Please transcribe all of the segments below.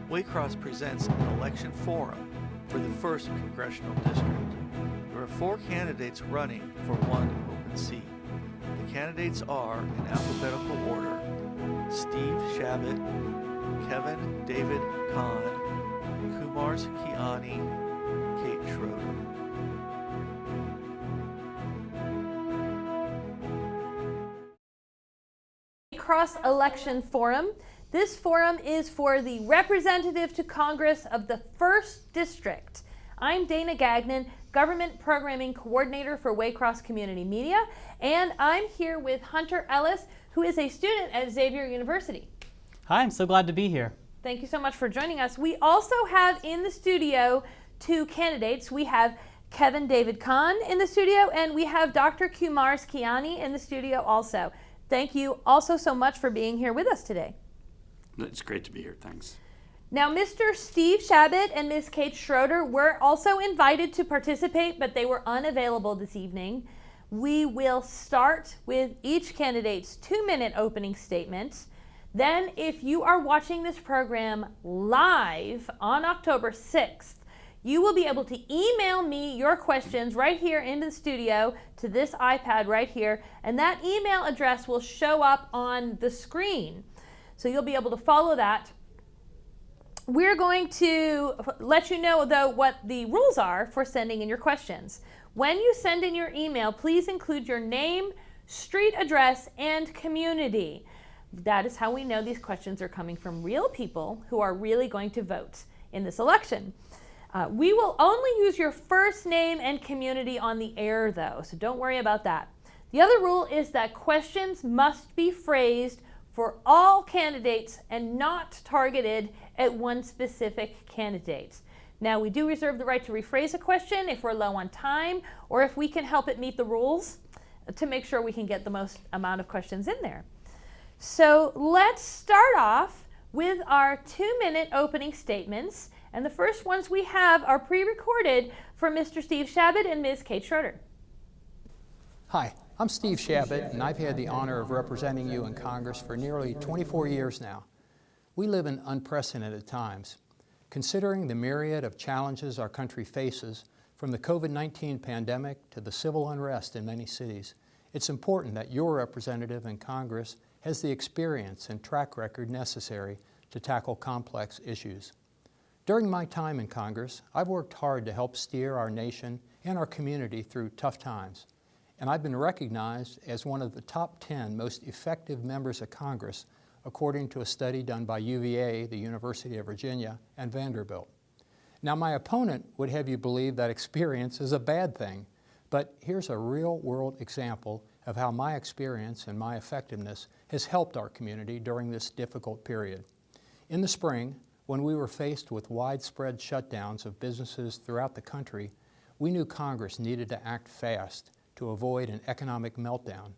Waycross presents an election forum for the 1st Congressional District. There are 4 candidates running for one open seat. The candidates are, in alphabetical order, Steve Chabot, Kevin David Kahn, Kiumars Kiani, Kate Schroder. Waycross Election Forum. This forum is for the representative to Congress of the 1st District. I'm Dana Gagnon, Government Programming Coordinator for Waycross Community Media, and I'm here with Hunter Ellis, who is a student at Xavier University. Hi, I'm so glad to be here. Thank you so much for joining us. We also have in the studio 2 candidates. We have Kevin David Kahn in the studio, and we have Dr. Kiumars Kiani in the studio also. Thank you also so much for being here with us today. It's great to be here, thanks. Now, Mr. Steve Chabot and Ms. Kate Schroder were also invited to participate, but they were unavailable this evening. We will start with each candidate's 2-minute opening statements. Then, if you are watching this program live on October 6th, you will be able to email me your questions right here in the studio to this iPad right here, and that email address will show up on the screen. So you'll be able to follow that. We're going to let you know, though, what the rules are for sending in your questions. When you send in your email, please include your name, street address, and community. That is how we know these questions are coming from real people who are really going to vote in this election. We will only use your first name and community on the air, though, so don't worry about that. The other rule is that questions must be phrased for all candidates and not targeted at one specific candidate. Now, we do reserve the right to rephrase a question if we're low on time or if we can help it meet the rules to make sure we can get the most amount of questions in there. So let's start off with our 2-minute opening statements. And the first ones we have are pre-recorded for Mr. Steve Chabot and Ms. Kate Schroder. Hi, I'm Steve Chabot, and I've had the honor of representing you in Congress for nearly 24 years now. We live in unprecedented times. Considering the myriad of challenges our country faces, from the COVID-19 pandemic to the civil unrest in many cities, it's important that your representative in Congress has the experience and track record necessary to tackle complex issues. During my time in Congress, I've worked hard to help steer our nation and our community through tough times. And I've been recognized as one of the top 10 most effective members of Congress, according to a study done by UVA, the University of Virginia, and Vanderbilt. Now, my opponent would have you believe that experience is a bad thing, but here's a real-world example of how my experience and my effectiveness has helped our community during this difficult period. In the spring, when we were faced with widespread shutdowns of businesses throughout the country, we knew Congress needed to act fast to avoid an economic meltdown.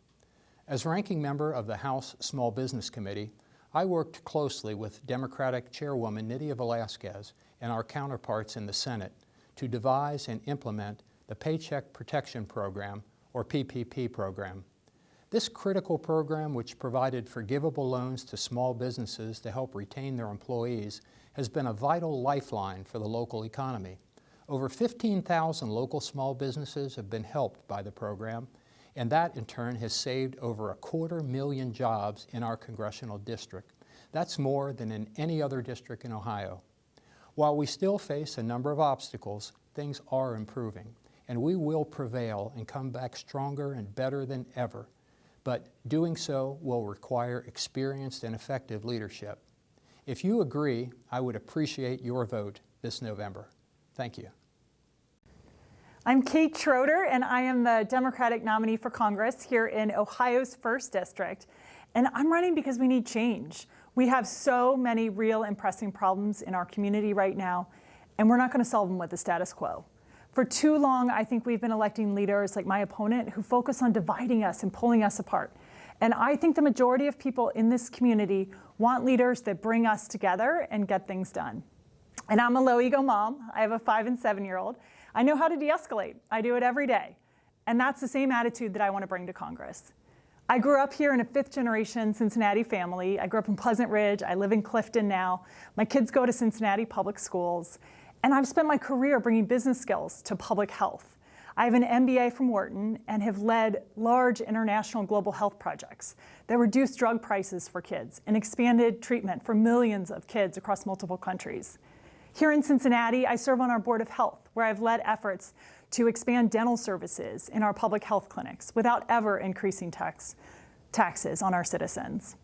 As ranking member of the House Small Business Committee, I worked closely with Democratic Chairwoman Nydia Velázquez and our counterparts in the Senate to devise and implement the Paycheck Protection Program, or PPP program. This critical program, which provided forgivable loans to small businesses to help retain their employees, has been a vital lifeline for the local economy. Over 15,000 local small businesses have been helped by the program, and that in turn has saved over 250,000 jobs in our congressional district. That's more than in any other district in Ohio. While we still face a number of obstacles, things are improving, and we will prevail and come back stronger and better than ever. But doing so will require experienced and effective leadership. If you agree, I would appreciate your vote this November. Thank you. I'm Kate Schroder, and I am the Democratic nominee for Congress here in Ohio's 1st District. And I'm running because we need change. We have so many real and pressing problems in our community right now, and we're not going to solve them with the status quo. For too long, I think we've been electing leaders like my opponent who focus on dividing us and pulling us apart. And I think the majority of people in this community want leaders that bring us together and get things done. And I'm a low-ego mom. I have a 5- and 7-year-old. I know how to de-escalate. I do it every day. And that's the same attitude that I want to bring to Congress. I grew up here in a fifth-generation Cincinnati family. I grew up in Pleasant Ridge. I live in Clifton now. My kids go to Cincinnati public schools. And I've spent my career bringing business skills to public health. I have an MBA from Wharton and have led large international global health projects that reduced drug prices for kids and expanded treatment for millions of kids across multiple countries. Here in Cincinnati, I serve on our Board of Health, where I've led efforts to expand dental services in our public health clinics without ever increasing taxes on our citizens.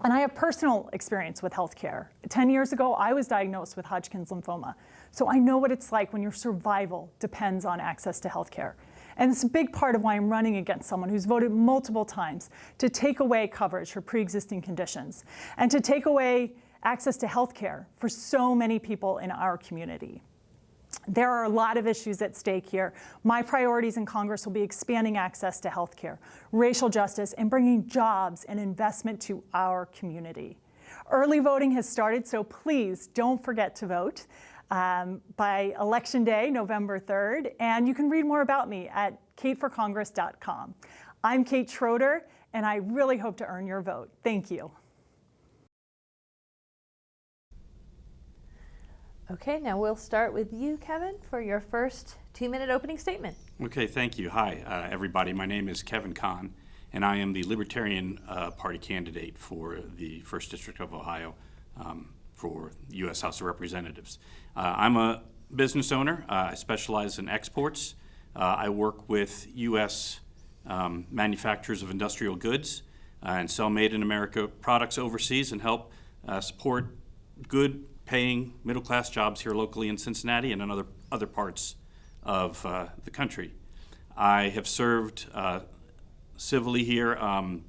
And I have personal experience with healthcare. 10 years ago, I was diagnosed with Hodgkin's lymphoma. So I know what it's like when your survival depends on access to healthcare. And it's a big part of why I'm running against someone who's voted multiple times to take away coverage for pre-existing conditions and to take away access to healthcare for so many people in our community. There are a lot of issues at stake here. My priorities in Congress will be expanding access to healthcare, racial justice, and bringing jobs and investment to our community. Early voting has started, so please don't forget to vote by Election Day, November 3rd, and you can read more about me at kateforcongress.com. I'm Kate Schroder, and I really hope to earn your vote. Thank you. Okay, now we'll start with you, Kevin, for your first 2-minute opening statement. Okay, thank you. Hi, everybody. My name is Kevin Kahn, and I am the Libertarian Party candidate for the 1st District of Ohio for the U.S. House of Representatives. I'm a business owner. I specialize in exports. I work with U.S. Manufacturers of industrial goods and sell made in America products overseas and help support good paying middle-class jobs here locally in Cincinnati and in other parts of the country. I have served civilly here on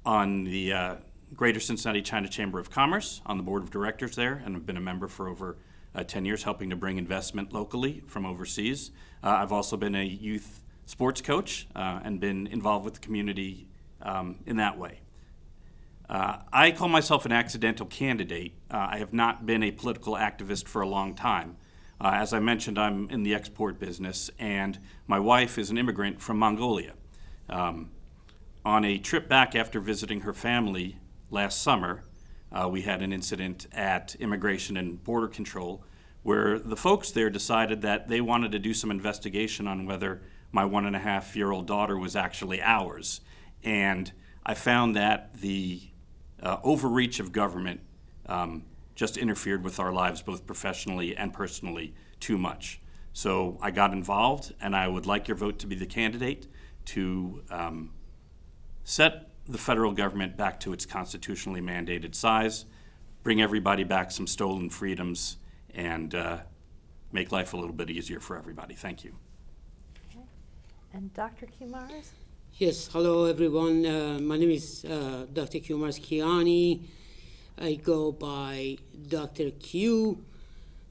the Greater Cincinnati China Chamber of Commerce, on the board of directors there, and have been a member for over 10 years, helping to bring investment locally from overseas. I've also been a youth sports coach and been involved with the community in that way. I call myself an accidental candidate. I have not been a political activist for a long time. As I mentioned, I'm in the export business, and my wife is an immigrant from Mongolia. On a trip back after visiting her family last summer, we had an incident at Immigration and Border Control where the folks there decided that they wanted to do some investigation on whether my 1.5-year-old daughter was actually ours. And I found that the overreach of government just interfered with our lives, both professionally and personally, too much. So I got involved, and I would like your vote to be the candidate to set the federal government back to its constitutionally mandated size, bring everybody back some stolen freedoms, and make life a little bit easier for everybody. Thank you. Okay. And Dr. Kiumars? Yes, hello everyone. My name is Dr. Kiumars Kiani. I go by Dr. Q.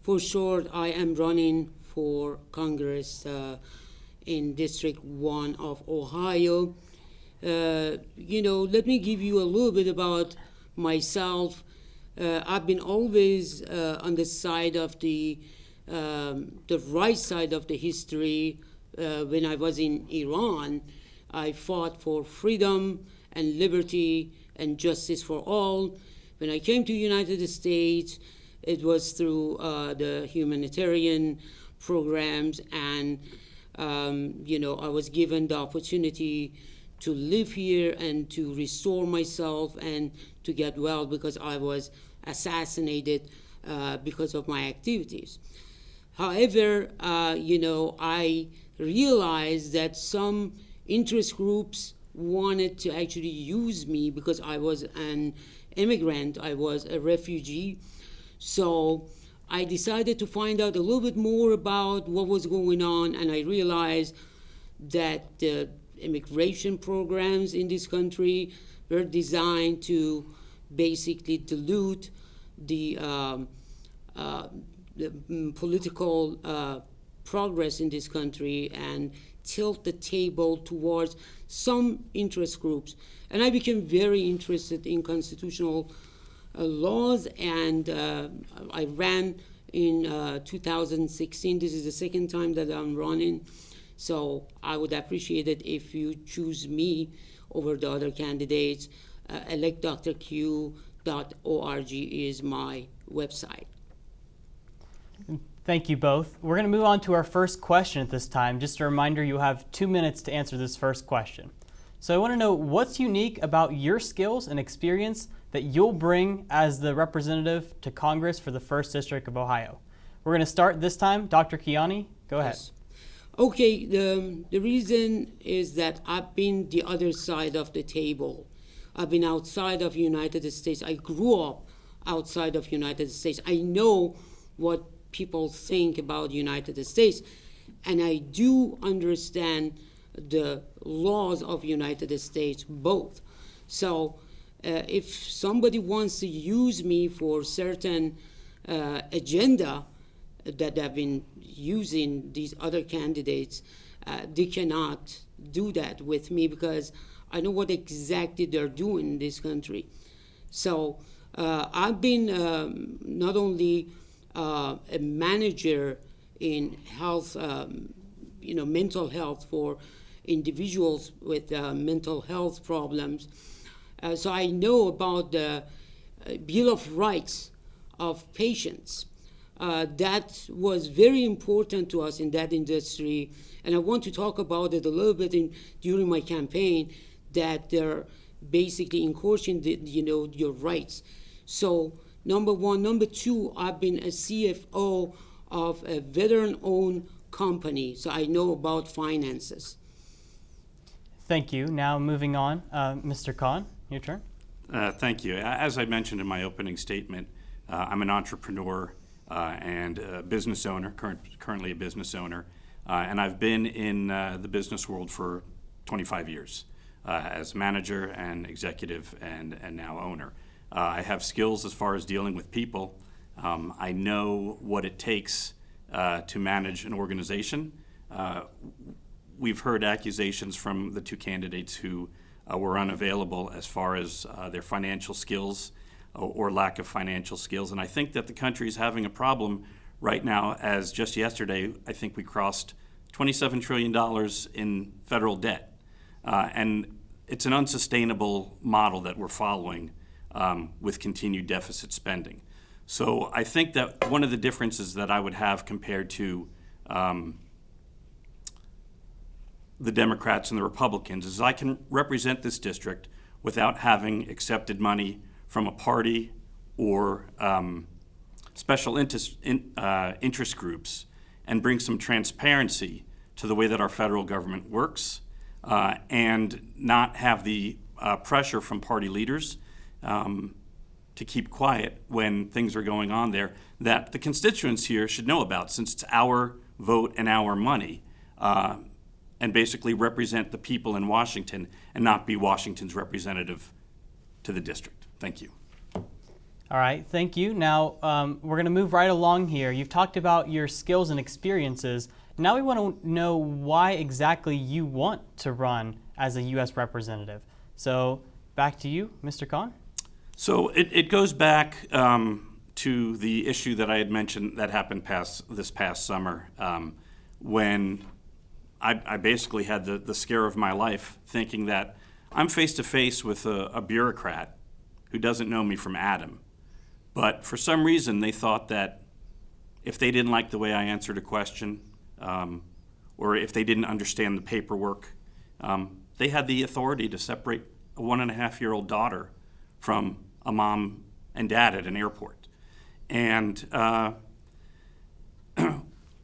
For short, I am running for Congress in District 1 of Ohio. Let me give you a little bit about myself. I've been always on the side of the right side of the history. When I was in Iran, I fought for freedom and liberty and justice for all. When I came to the United States, it was through the humanitarian programs, and I was given the opportunity to live here and to restore myself and to get well because I was assassinated because of my activities. However, I realized that some interest groups wanted to actually use me because I was an immigrant, I was a refugee. So I decided to find out a little bit more about what was going on, and I realized that the immigration programs in this country were designed to basically dilute the political progress in this country and tilt the table towards some interest groups. And I became very interested in constitutional laws, and I ran in 2016. This is the second time that I'm running. So I would appreciate it if you choose me over the other candidates. electdrq.org is my website. Thank you both. We're going to move on to our first question at this time. Just a reminder, you have 2 minutes to answer this first question. So I want to know what's unique about your skills and experience that you'll bring as the representative to Congress for the 1st District of Ohio. We're going to start this time. Dr. Kiani, go ahead. Yes. Okay, the reason is that I've been the other side of the table. I've been outside of United States. I grew up outside of United States. I know what people think about United States, and I do understand the laws of United States both. So if somebody wants to use me for certain agenda that have been using these other candidates, they cannot do that with me because I know what exactly they're doing in this country. So I've been not only a manager in health, mental health for individuals with mental health problems. So I know about the Bill of Rights of patients. That was very important to us in that industry, and I want to talk about it a little bit during my campaign, that they're basically encouraging your rights. So number one. Number two, I've been a CFO of a veteran-owned company, so I know about finances. Thank you. Now moving on, Mr. Kahn, your turn. Thank you. As I mentioned in my opening statement, I'm an entrepreneur and a business owner, currently a business owner, and I've been in the business world for 25 years as manager and executive and now owner. I have skills as far as dealing with people. I know what it takes to manage an organization. We've heard accusations from the two candidates who were unavailable as far as their financial skills or lack of financial skills. And I think that the country is having a problem right now, as just yesterday, I think we crossed $27 trillion in federal debt. And it's an unsustainable model that we're following with continued deficit spending. So I think that one of the differences that I would have compared to the Democrats and the Republicans is I can represent this district without having accepted money from a party or special interest groups, and bring some transparency to the way that our federal government works, and not have the pressure from party leaders to keep quiet when things are going on there that the constituents here should know about, since it's our vote and our money, and basically represent the people in Washington and not be Washington's representative to the district. Thank you. All right, thank you. Now we're going to move right along here. You've talked about your skills and experiences. Now we want to know why exactly you want to run as a U.S. representative. So back to you, Mr. Kahn. So it goes back to the issue that I had mentioned that happened this past summer, when I basically had the scare of my life, thinking that I'm face to face with a bureaucrat who doesn't know me from Adam. But for some reason, they thought that if they didn't like the way I answered a question, or if they didn't understand the paperwork, they had the authority to separate a 1.5-year-old daughter from a mom and dad at an airport. And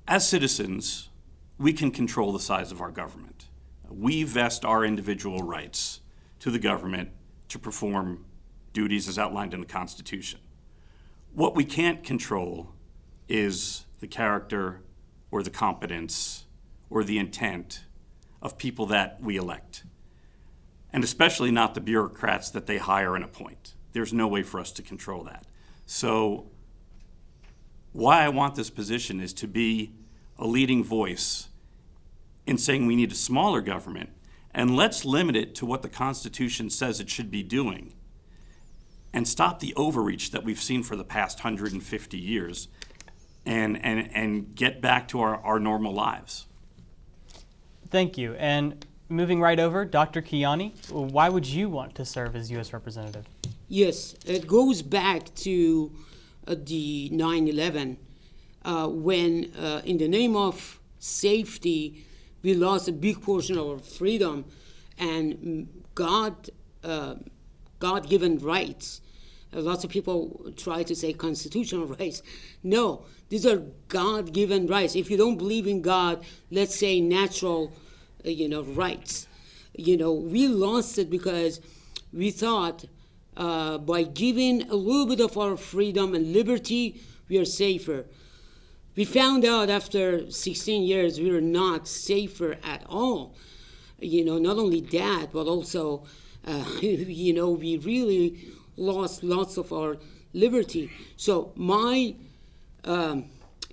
as citizens, we can control the size of our government. We vest our individual rights to the government to perform duties as outlined in the Constitution. What we can't control is the character or the competence or the intent of people that we elect, and especially not the bureaucrats that they hire and appoint. There's no way for us to control that. So why I want this position is to be a leading voice in saying we need a smaller government, and let's limit it to what the Constitution says it should be doing, and stop the overreach that we've seen for the past 150 years, and get back to our normal lives. Thank you. And moving right over, Dr. Kiani, why would you want to serve as U.S. representative? Yes, it goes back to the 9/11 when, in the name of safety, we lost a big portion of our freedom and God-given rights. Lots of people try to say constitutional rights. No, these are God-given rights. If you don't believe in God, let's say natural, rights. We lost it because we thought by giving a little bit of our freedom and liberty, we are safer. We found out after 16 years we were not safer at all. Not only that, but also, we really lost lots of our liberty. So my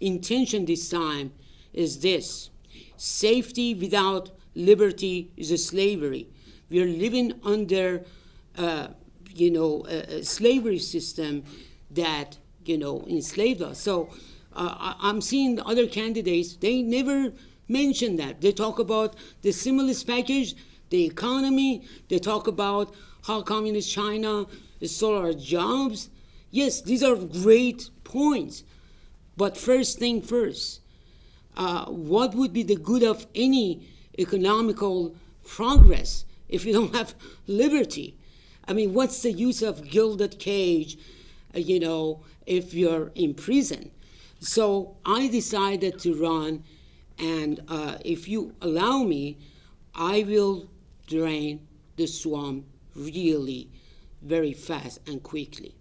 intention this time is this: safety without liberty is a slavery. We are living under a slavery system that enslaved us. So I'm seeing other candidates, they never mention that. They talk about the stimulus package, the economy, they talk about how communist China stole our jobs. Yes, these are great points. But first thing first, what would be the good of any economical progress if you don't have liberty? I mean, what's the use of gilded cage, if you're in prison? So I decided to run, and if you allow me, I will drain the swamp really very fast and quickly.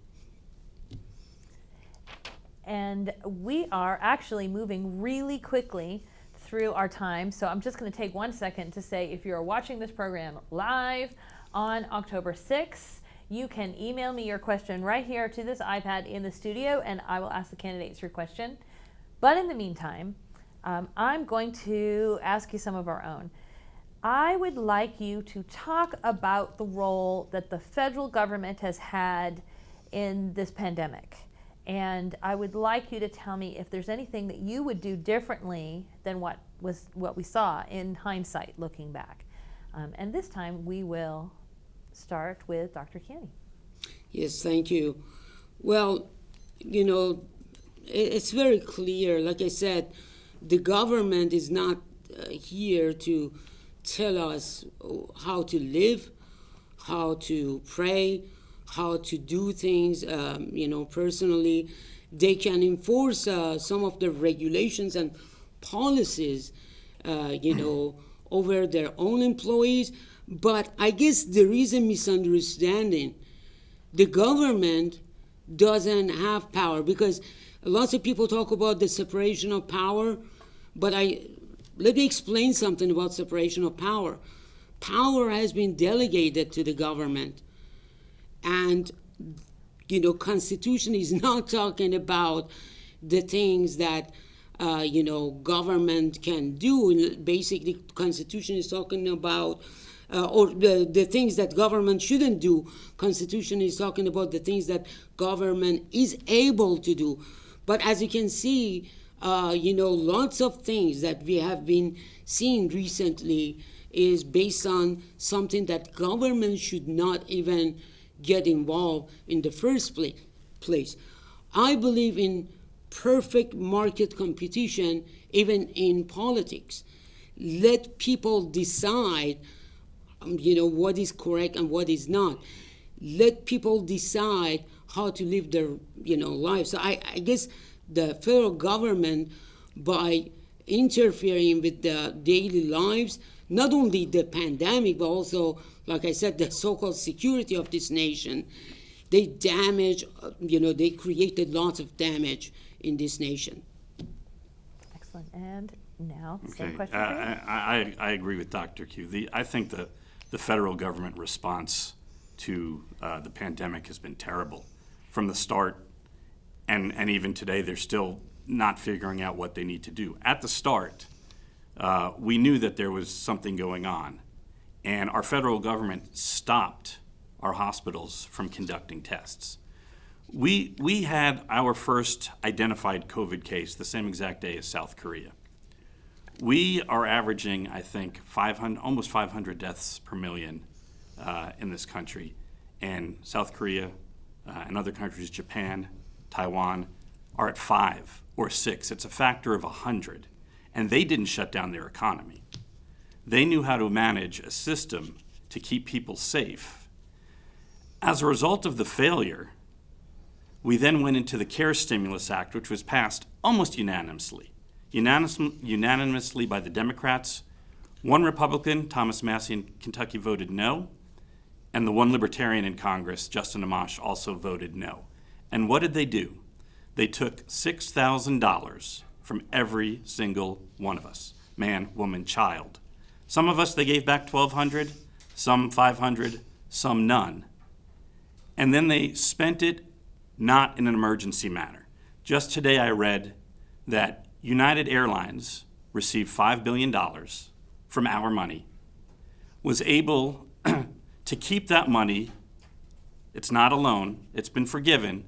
And we are actually moving really quickly through our time. So I'm just going to take 1 second to say, if you're watching this program live on October 6th, you can email me your question right here to this iPad in the studio, and I will ask the candidates your question. But in the meantime, I'm going to ask you some of our own. I would like you to talk about the role that the federal government has had in this pandemic. And I would like you to tell me if there's anything that you would do differently than what we saw in hindsight looking back. And this time we will start with Dr. Kiani. Yes, thank you. Well, it's very clear. Like I said, the government is not here to tell us how to live, how to pray, how to do things, personally. They can enforce some of the regulations and policies, over their own employees. But I guess there is a misunderstanding. The government doesn't have power, because lots of people talk about the separation of power, but let me explain something about separation of power. Power has been delegated to the government. And, Constitution is not talking about the things that, government can do. Basically, Constitution is talking about, or the things that government shouldn't do. Constitution is talking about the things that government is able to do. But as you can see, lots of things that we have been seeing recently is based on something that government should not even get involved in the first place. I believe in perfect market competition, even in politics. Let people decide, what is correct and what is not. Let people decide how to live their, lives. So I guess the federal government, by interfering with the daily lives, not only the pandemic, but also, like I said, the so-called security of this nation, they damage, they created lots of damage in this nation. Excellent. And now, Okay. same question for you. I agree with Dr. Q. I think the federal government response to the pandemic has been terrible from the start, and even today they're still not figuring out what they need to do. At the start, we knew that there was something going on, and our federal government stopped our hospitals from conducting tests. We had our first identified COVID case the same exact day as South Korea. We are averaging, I think, almost 500 deaths per million in this country. And South Korea and other countries, Japan, Taiwan, are at 5 or 6. It's a factor of 100. And they didn't shut down their economy. They knew how to manage a system to keep people safe. As a result of the failure, we then went into the CARE Stimulus Act, which was passed almost unanimously by the Democrats. One Republican, Thomas Massey in Kentucky, voted no, and the one Libertarian in Congress, Justin Amash, also voted no. And what did they do? They took $6,000 from every single one of us, man, woman, child. Some of us, they gave back $1,200, some $500, some none. And then they spent it not in an emergency manner. Just today I read that United Airlines received $5 billion from our money, was able to keep that money. It's not a loan, it's been forgiven,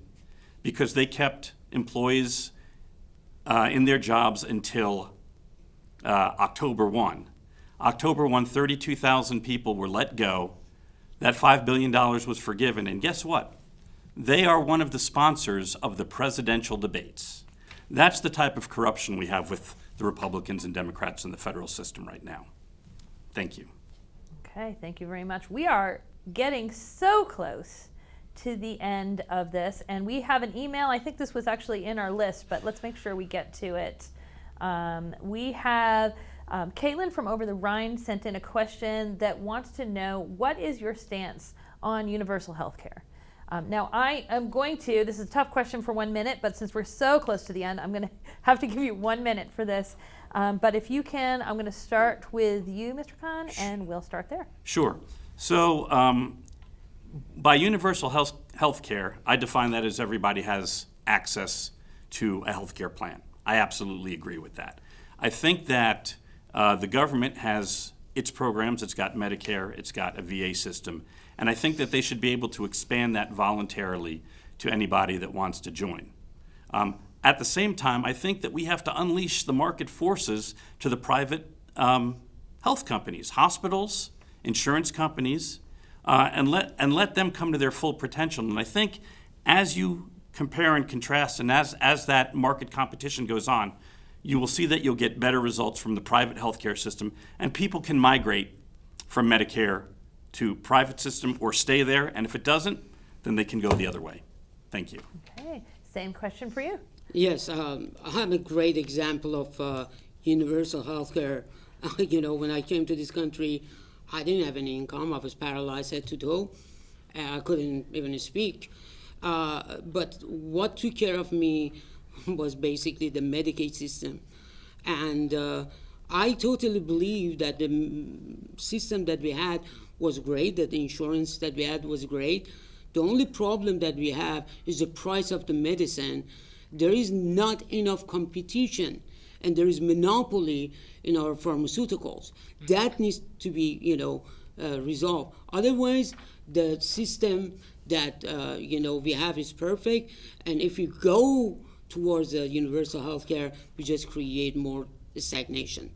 because they kept employees in their jobs until October 1. October 1, 32,000 people were let go. That $5 billion was forgiven, and guess what? They are one of the sponsors of the presidential debates. That's the type of corruption we have with the Republicans and Democrats in the federal system right now. Thank you. Okay, thank you very much. We are getting so close to the end of this, and we have an email. I think this was actually in our list, but let's make sure we get to it. We have Caitlin from over the Rhine sent in a question that wants to know, what is your stance on universal health care? Now, I am going to, this is a tough question for 1 minute, but since we're so close to the end, I'm going to have to give you 1 minute for this. But if you can, I'm going to start with you, Mr. Kahn, and we'll start there. Sure. So by universal health care, I define that as everybody has access to a health care plan. I absolutely agree with that. I think that the government has its programs. It's got Medicare, it's got a VA system, and I think that they should be able to expand that voluntarily to anybody that wants to join. At the same time, I think that we have to unleash the market forces to the private health companies, hospitals, insurance companies, and let them come to their full potential. And I think as you compare and contrast, and as that market competition goes on, you will see that you'll get better results from the private healthcare system, and people can migrate from Medicare to private system or stay there, and if it doesn't, then they can go the other way. Thank you. Okay, same question for you. Yes, I have a great example of universal health care. When I came to this country, I didn't have any income. I was paralyzed head to toe. I couldn't even speak. But what took care of me was basically the Medicaid system. And I totally believe that the system that we had was great, that the insurance that we had was great. The only problem that we have is the price of the medicine. There is not enough competition, and there is monopoly in our pharmaceuticals. That needs to be, resolved. Otherwise, the system that we have is perfect, and if you go towards universal health care, we just create more stagnation.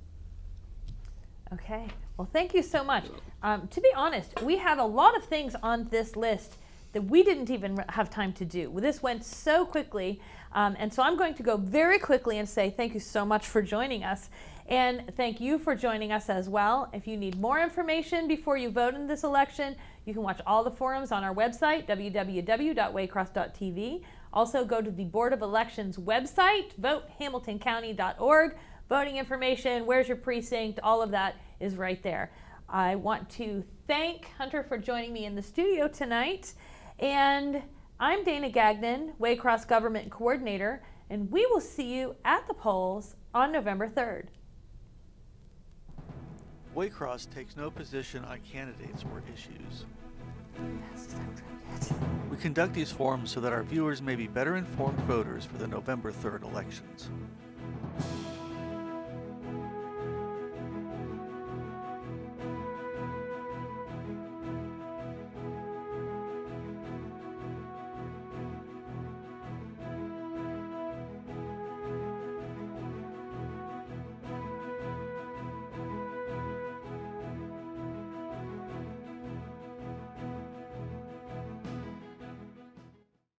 Okay, well, thank you so much. To be honest, we have a lot of things on this list that we didn't even have time to do. This went so quickly, and so I'm going to go very quickly and say thank you so much for joining us, and thank you for joining us as well. If you need more information before you vote in this election, you can watch all the forums on our website, www.waycross.tv. Also, go to the Board of Elections website, votehamiltoncounty.org. Voting information, where's your precinct, all of that is right there. I want to thank Hunter for joining me in the studio tonight. And I'm Dana Gagnon, Waycross Government Coordinator, and we will see you at the polls on November 3rd. Waycross takes no position on candidates or issues. We conduct these forums so that our viewers may be better informed voters for the November 3rd elections.